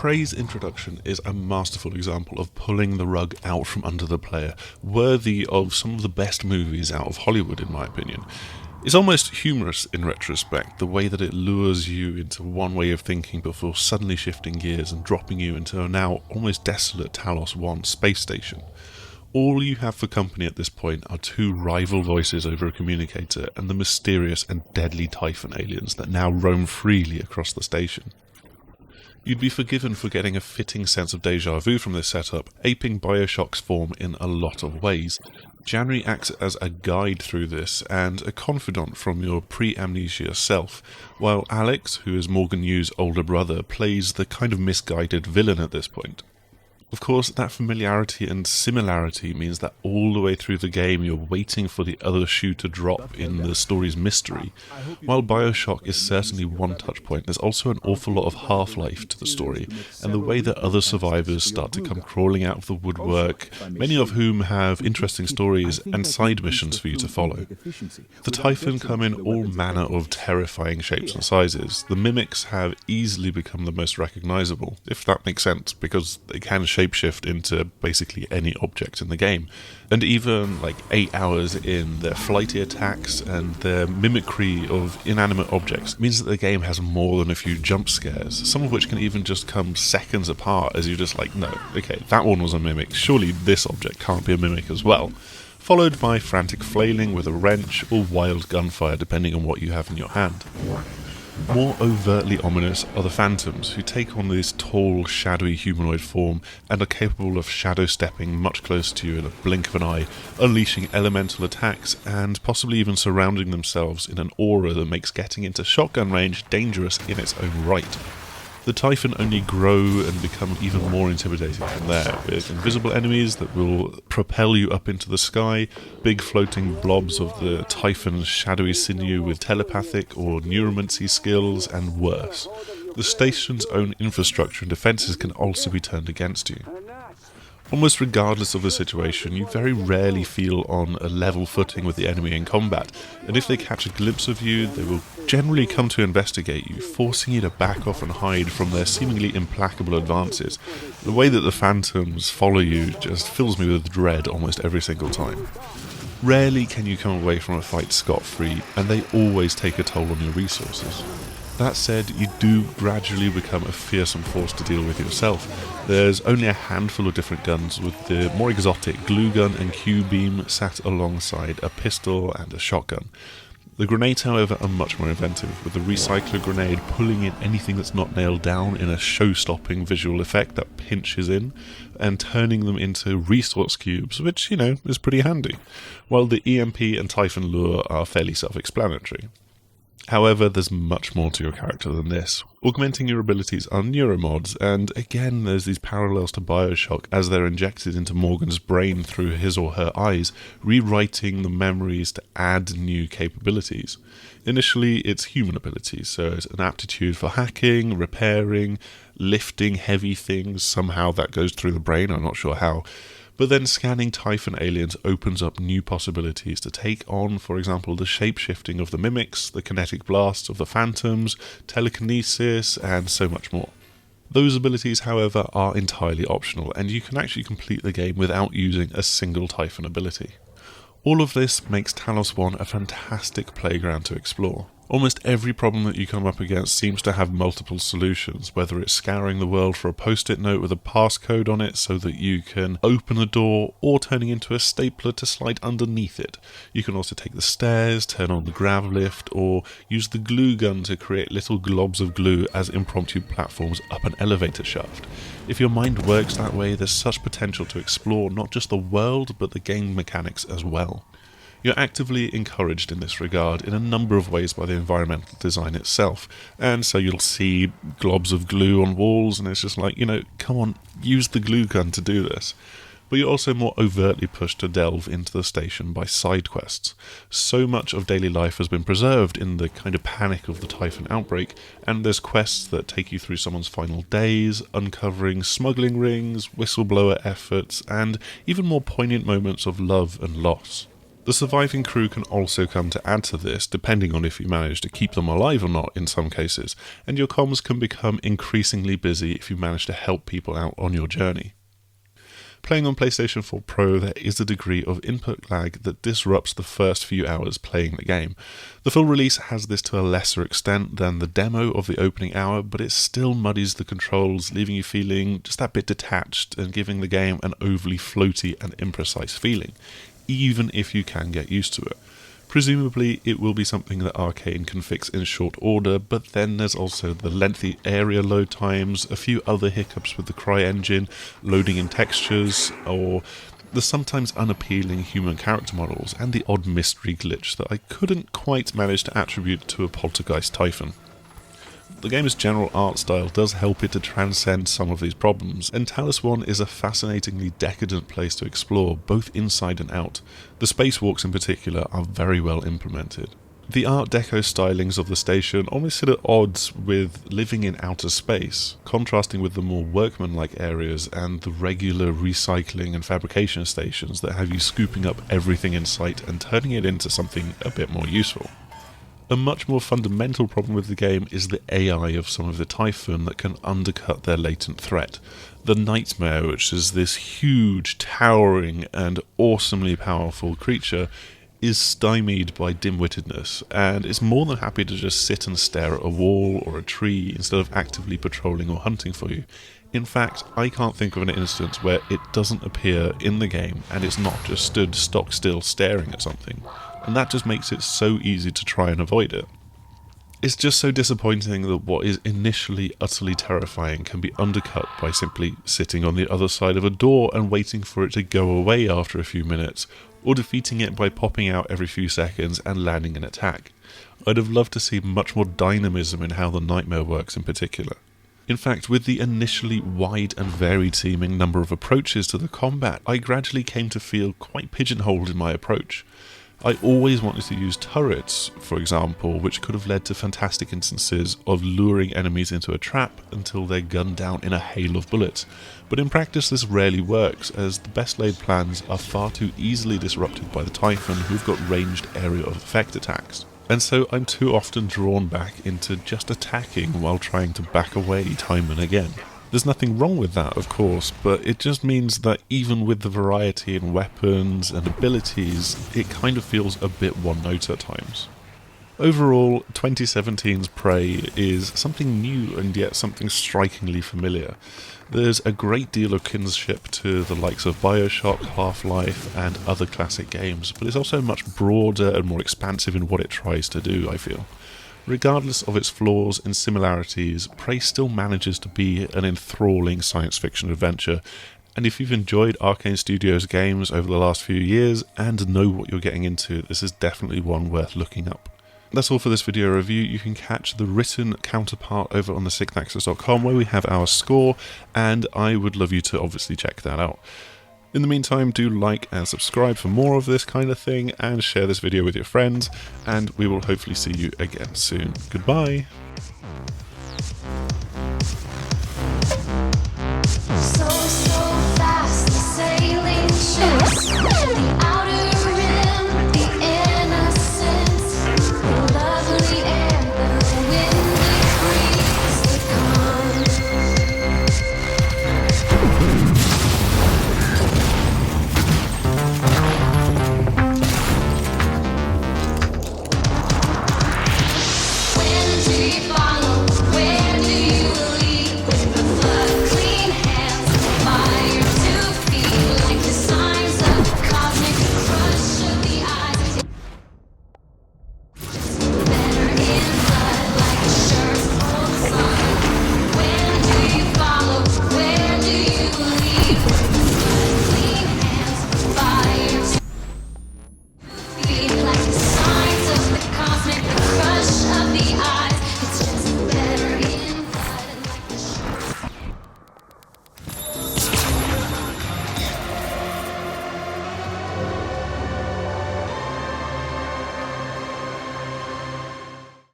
Prey's introduction is a masterful example of pulling the rug out from under the player, worthy of some of the best movies out of Hollywood in my opinion. It's almost humorous in retrospect, the way that it lures you into one way of thinking before suddenly shifting gears and dropping you into a now almost desolate Talos 1 space station. All you have for company at this point are two rival voices over a communicator and the mysterious and deadly Typhon aliens that now roam freely across the station. You'd be forgiven for getting a fitting sense of deja vu from this setup, aping Bioshock's form in a lot of ways. January acts as a guide through this and a confidant from your pre-amnesia self, while Alex, who is Morgan Yu's older brother, plays the kind of misguided villain at this point. Of course, that familiarity and similarity means that all the way through the game you're waiting for the other shoe to drop in the story's mystery. While Bioshock is certainly one touch point, there's also an awful lot of half-life to the story, and the way that other survivors start to come crawling out of the woodwork, many of whom have interesting stories and side missions for you to follow. The Typhon come in all manner of terrifying shapes and sizes. The mimics have easily become the most recognisable, if that makes sense, because they can shapeshift into basically any object in the game. And even like 8 hours in, their flighty attacks and their mimicry of inanimate objects means that the game has more than a few jump scares, some of which can even just come seconds apart as you're just like, no, okay, that one was a mimic, surely this object can't be a mimic as well. Followed by frantic flailing with a wrench or wild gunfire depending on what you have in your hand. More overtly ominous are the phantoms, who take on this tall, shadowy humanoid form and are capable of shadow-stepping much closer to you in a blink of an eye, unleashing elemental attacks and possibly even surrounding themselves in an aura that makes getting into shotgun range dangerous in its own right. The Typhon only grow and become even more intimidating from there, with invisible enemies that will propel you up into the sky, big floating blobs of the Typhon's shadowy sinew with telepathic or neuromancy skills, and worse. The station's own infrastructure and defences can also be turned against you. Almost regardless of the situation, you very rarely feel on a level footing with the enemy in combat, and if they catch a glimpse of you, they will generally come to investigate you, forcing you to back off and hide from their seemingly implacable advances. The way that the phantoms follow you just fills me with dread almost every single time. Rarely can you come away from a fight scot-free, and they always take a toll on your resources. That said, you do gradually become a fearsome force to deal with yourself. There's only a handful of different guns, with the more exotic glue gun and Q-beam sat alongside a pistol and a shotgun. The grenades, however, are much more inventive, with the recycler grenade pulling in anything that's not nailed down in a show-stopping visual effect that pinches in, and turning them into resource cubes, which, is pretty handy, while the EMP and Typhon lure are fairly self-explanatory. However, there's much more to your character than this. Augmenting your abilities are neuromods, and again there's these parallels to Bioshock as they're injected into Morgan's brain through his or her eyes, rewriting the memories to add new capabilities. Initially, it's human abilities, so it's an aptitude for hacking, repairing, lifting heavy things. Somehow that goes through the brain, I'm not sure how. But then scanning Typhon aliens opens up new possibilities to take on, for example, the shape-shifting of the mimics, the kinetic blasts of the phantoms, telekinesis, and so much more. Those abilities, however, are entirely optional, and you can actually complete the game without using a single Typhon ability. All of this makes Talos 1 a fantastic playground to explore. Almost every problem that you come up against seems to have multiple solutions, whether it's scouring the world for a post-it note with a passcode on it so that you can open the door, or turning into a stapler to slide underneath it. You can also take the stairs, turn on the grav lift, or use the glue gun to create little globs of glue as impromptu platforms up an elevator shaft. If your mind works that way, there's such potential to explore not just the world, but the game mechanics as well. You're actively encouraged in this regard in a number of ways by the environmental design itself, and so you'll see globs of glue on walls and it's just like, come on, use the glue gun to do this. But you're also more overtly pushed to delve into the station by side quests. So much of daily life has been preserved in the kind of panic of the Typhon outbreak, and there's quests that take you through someone's final days, uncovering smuggling rings, whistleblower efforts, and even more poignant moments of love and loss. The surviving crew can also come to add to this, depending on if you manage to keep them alive or not in some cases, and your comms can become increasingly busy if you manage to help people out on your journey. Playing on PlayStation 4 Pro, there is a degree of input lag that disrupts the first few hours playing the game. The full release has this to a lesser extent than the demo of the opening hour, but it still muddies the controls, leaving you feeling just that bit detached and giving the game an overly floaty and imprecise feeling, even if you can get used to it. Presumably it will be something that Arkane can fix in short order, but then there's also the lengthy area load times, a few other hiccups with the CryEngine, loading in textures, or the sometimes unappealing human character models, and the odd mystery glitch that I couldn't quite manage to attribute to a poltergeist Typhon. The game's general art style does help it to transcend some of these problems, and Talos 1 is a fascinatingly decadent place to explore, both inside and out. The spacewalks in particular are very well implemented. The Art Deco stylings of the station almost sit at odds with living in outer space, contrasting with the more workmanlike areas and the regular recycling and fabrication stations that have you scooping up everything in sight and turning it into something a bit more useful. A much more fundamental problem with the game is the AI of some of the Typhon that can undercut their latent threat. The Nightmare, which is this huge, towering, and awesomely powerful creature, is stymied by dim-wittedness, and is more than happy to just sit and stare at a wall or a tree instead of actively patrolling or hunting for you. In fact, I can't think of an instance where it doesn't appear in the game and it's not just stood stock still staring at something, and that just makes it so easy to try and avoid it. It's just so disappointing that what is initially utterly terrifying can be undercut by simply sitting on the other side of a door and waiting for it to go away after a few minutes, or defeating it by popping out every few seconds and landing an attack. I'd have loved to see much more dynamism in how the Nightmare works in particular. In fact, with the initially wide and varied seeming number of approaches to the combat, I gradually came to feel quite pigeonholed in my approach. I always wanted to use turrets, for example, which could have led to fantastic instances of luring enemies into a trap until they're gunned down in a hail of bullets. But in practice this rarely works, as the best laid plans are far too easily disrupted by the Typhon, who've got ranged area of effect attacks. And so I'm too often drawn back into just attacking while trying to back away time and again. There's nothing wrong with that, of course, but it just means that even with the variety in weapons and abilities, it kind of feels a bit one-note at times. Overall, 2017's Prey is something new and yet something strikingly familiar. There's a great deal of kinship to the likes of BioShock, Half-Life, and other classic games, but it's also much broader and more expansive in what it tries to do, I feel. Regardless of its flaws and similarities, Prey still manages to be an enthralling science fiction adventure, and if you've enjoyed Arkane Studios games over the last few years and know what you're getting into, this is definitely one worth looking up. That's all for this video review. You can catch the written counterpart over on the6thAxis.com where we have our score, and I would love you to obviously check that out. In the meantime, do like and subscribe for more of this kind of thing, and share this video with your friends, and we will hopefully see you again soon. Goodbye!